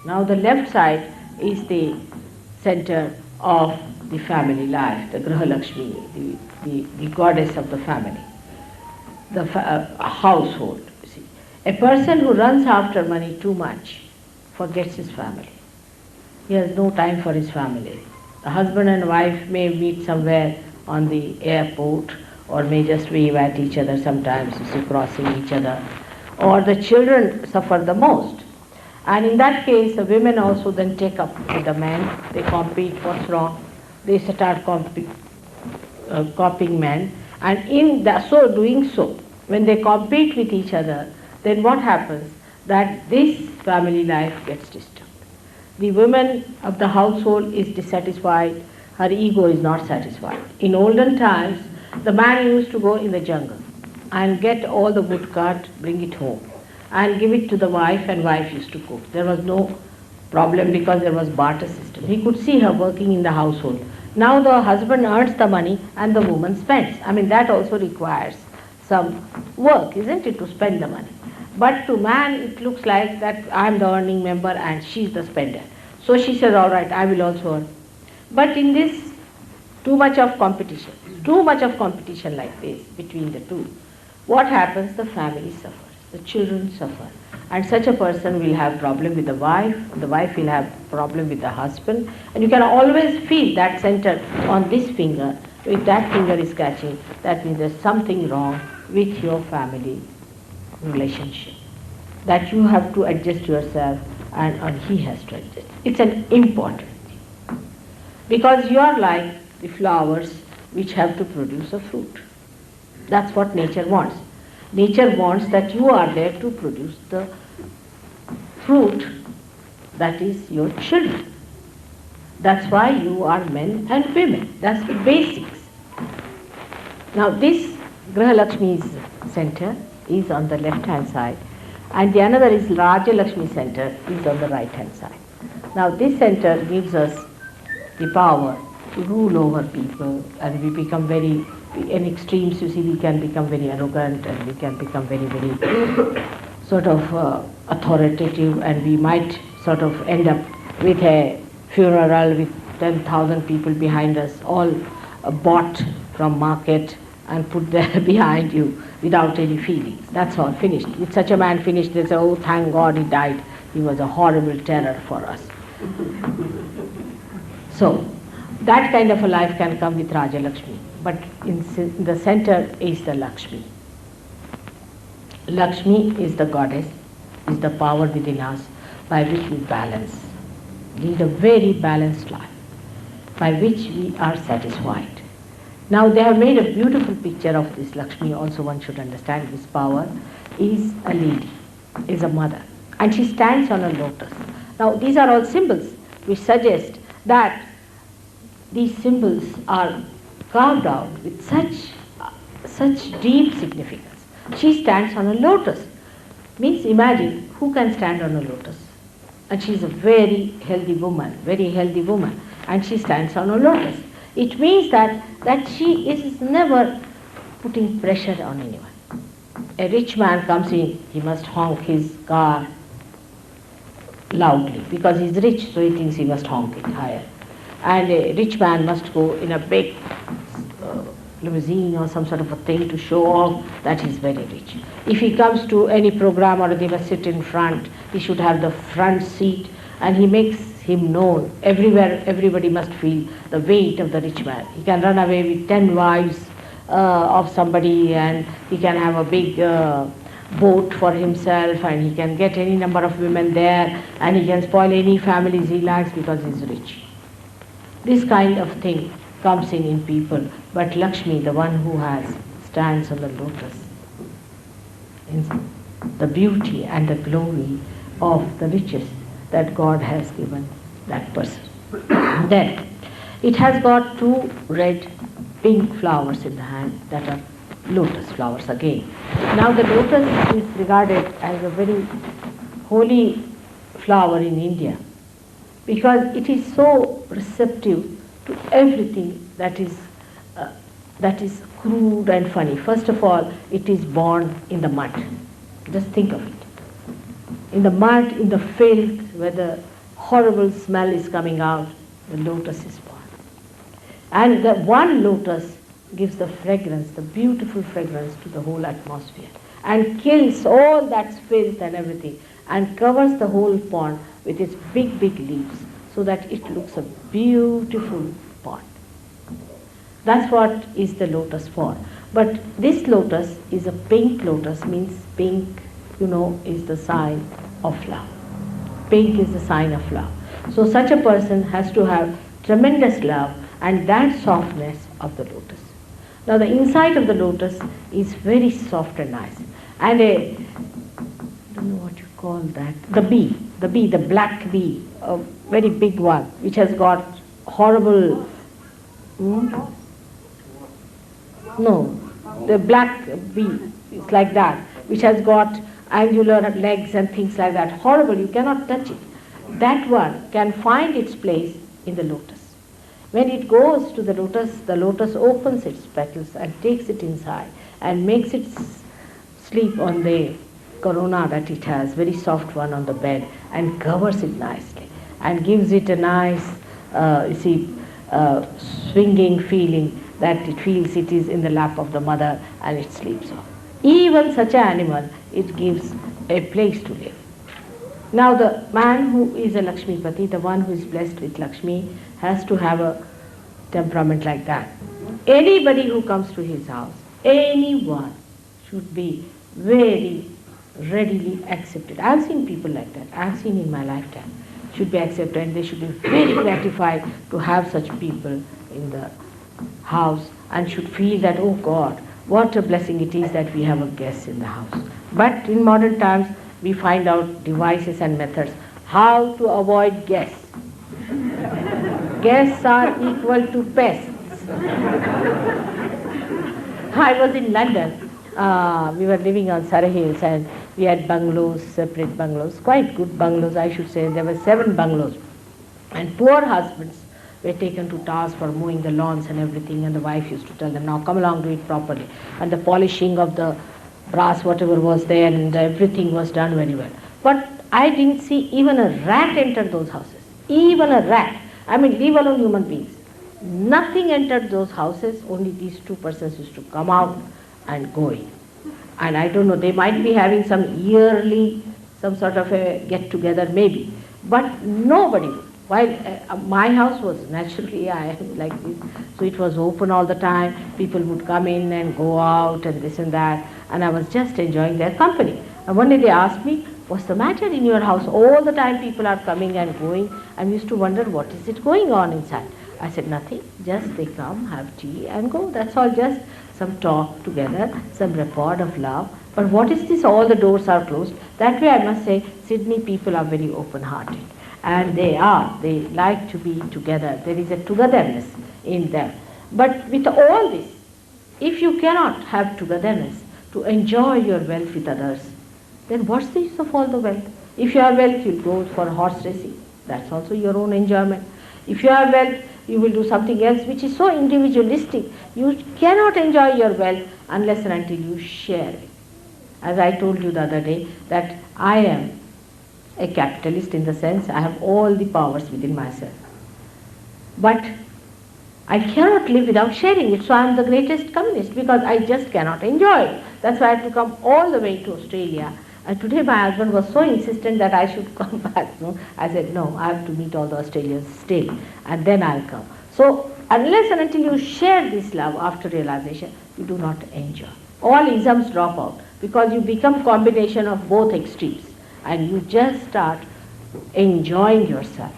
Now the left side is the center of the family life, the Graha Lakshmi, the goddess of the family, the household. You see. A person who runs after money too much forgets his family. He has no time for his family. The husband and wife may meet somewhere on the airport or may just wave at each other sometimes, you see, crossing each other. Or the children suffer the most. And in that case, the women also then take up with the men. They compete, what's wrong? They start copying men. And in doing so, when they compete with each other, then what happens? That this family life gets disturbed. The woman of the household is dissatisfied, her ego is not satisfied. In olden times, the man used to go in the jungle and get all the wood cut, bring it home, and give it to the wife, and wife used to cook. There was no problem because there was barter system. He could see her working in the household. Now the husband earns the money and the woman spends. I mean, that also requires some work, isn't it, to spend the money. But to man, it looks like that I'm the earning member and she's the spender. So she says, all right, I will also earn. But in this, too much of competition like this between the two, what happens? The family suffers, the children suffer. And such a person will have problem with the wife will have problem with the husband. And you can always feel that center on this finger. If that finger is catching, that means there's something wrong with your family relationship, that you have to adjust yourself and he has to adjust. It's an important thing. Because you are like the flowers which have to produce a fruit. That's what nature wants. Nature wants that you are there to produce the fruit, that is your children. That's why you are men and women. That's the basics. Now this Graha Lakshmi's center is on the left hand side, and the another is Raja Lakshmi center is on the right hand side. Now this center gives us the power to rule over people, and we become very, in extremes, you see, we can become very arrogant and we can become very, very sort of authoritative, and we might sort of end up with a funeral with 10,000 people behind us, all bought from market and put there behind you without any feelings. That's all, finished. With such a man finished, they say, oh, thank God he died. He was a horrible terror for us. So, that kind of a life can come with Raja Lakshmi. But in the center is the Lakshmi. Lakshmi is the goddess, is the power within us by which we balance, lead a very balanced life, by which we are satisfied. Now they have made a beautiful picture of this Lakshmi. Also one should understand this power is a lady, is a mother, and she stands on a lotus. Now these are all symbols which suggest that these symbols are carved out with such deep significance. She stands on a lotus. Means imagine who can stand on a lotus. And she is a very healthy woman, and she stands on a lotus. It means that she is never putting pressure on anyone. A rich man comes in, he must honk his car loudly because he's rich, so he thinks he must honk it higher. And a rich man must go in a big limousine or some sort of a thing to show off that he's very rich. If he comes to any program or they must sit in front, he should have the front seat, and he makes him known everywhere. Everybody must feel the weight of the rich man. He can run away with 10 wives of somebody, and he can have a big boat for himself, and he can get any number of women there, and he can spoil any families he likes because he's rich. This kind of thing comes in people, but Lakshmi, the one who stands on the lotus, in the beauty and the glory of the riches that God has given that person. Then it has got 2 red pink flowers in the hand that are lotus flowers again. Now the lotus is regarded as a very holy flower in India because it is so receptive to everything that is crude and funny. First of all, it is born in the mud. Just think of it. In the mud, in the filth, where the horrible smell is coming out, the lotus is born. And the one lotus gives the fragrance, the beautiful fragrance to the whole atmosphere, and kills all that filth and everything, and covers the whole pond with its big, big leaves, so that it looks a beautiful pond. That's what is the lotus for. But this lotus is a pink lotus, means pink, is the sign of love. Pink is the sign of love. So such a person has to have tremendous love and that softness of the lotus. Now the inside of the lotus is very soft and nice. And I don't know what you call that, the black bee, a very big one, which has got horrible, no, the black bee is like that, which has got angular legs and things like that. Horrible, you cannot touch it. That one can find its place in the lotus. When it goes to the lotus opens its petals and takes it inside and makes it sleep on the corona that it has, very soft one on the bed, and covers it nicely and gives it a nice, swinging feeling that it feels it is in the lap of the mother and it sleeps off. Even such an animal, it gives a place to live. Now the man who is a Lakshmipati, the one who is blessed with Lakshmi, has to have a temperament like that. Anybody who comes to his house, anyone, should be very readily accepted. I have seen people like that. I have seen in my lifetime. Should be accepted, and they should be very gratified to have such people in the house, and should feel that, oh God, what a blessing it is that we have a guest in the house. But in modern times, we find out devices and methods how to avoid guests. Guests are equal to pests. I was in London. We were living on Surrey Hills, and we had bungalows, separate bungalows, quite good bungalows, I should say. There were 7 bungalows. And poor husbands were taken to task for mowing the lawns and everything, and the wife used to tell them, now come along, do it properly. And the polishing of the brass, whatever was there, and everything was done very well. But I didn't see even a rat enter those houses. Even a rat. I mean, leave alone human beings. Nothing entered those houses, only these 2 persons used to come out and go in. And I don't know, they might be having some yearly, some sort of a get-together maybe, but nobody would. While my house was naturally, I am like this, so it was open all the time. People would come in and go out and this and that, and I was just enjoying their company. And one day they asked me, what's the matter in your house? All the time people are coming and going. I used to wonder, what is it going on inside? I said, nothing, just they come, have tea and go. That's all, just some talk together, some rapport of love. But what is this? All the doors are closed. That way I must say, Sydney people are very open-hearted. And they like to be together. There is a togetherness in them. But with all this, if you cannot have togetherness to enjoy your wealth with others, then what's the use of all the wealth? If you have wealth, you'll go for horse racing. That's also your own enjoyment. If you have wealth, you will do something else which is so individualistic. You cannot enjoy your wealth unless and until you share it. As I told you the other day, that I am a capitalist in the sense I have all the powers within myself. But I cannot live without sharing it, so I am the greatest communist because I just cannot enjoy it. That's why I had to come all the way to Australia. And today my husband was so insistent that I should come back. No? I said, no, I have to meet all the Australians still, and then I'll come. So unless and until you share this love after realization, you do not enjoy. All isms drop out because you become combination of both extremes and you just start enjoying yourself.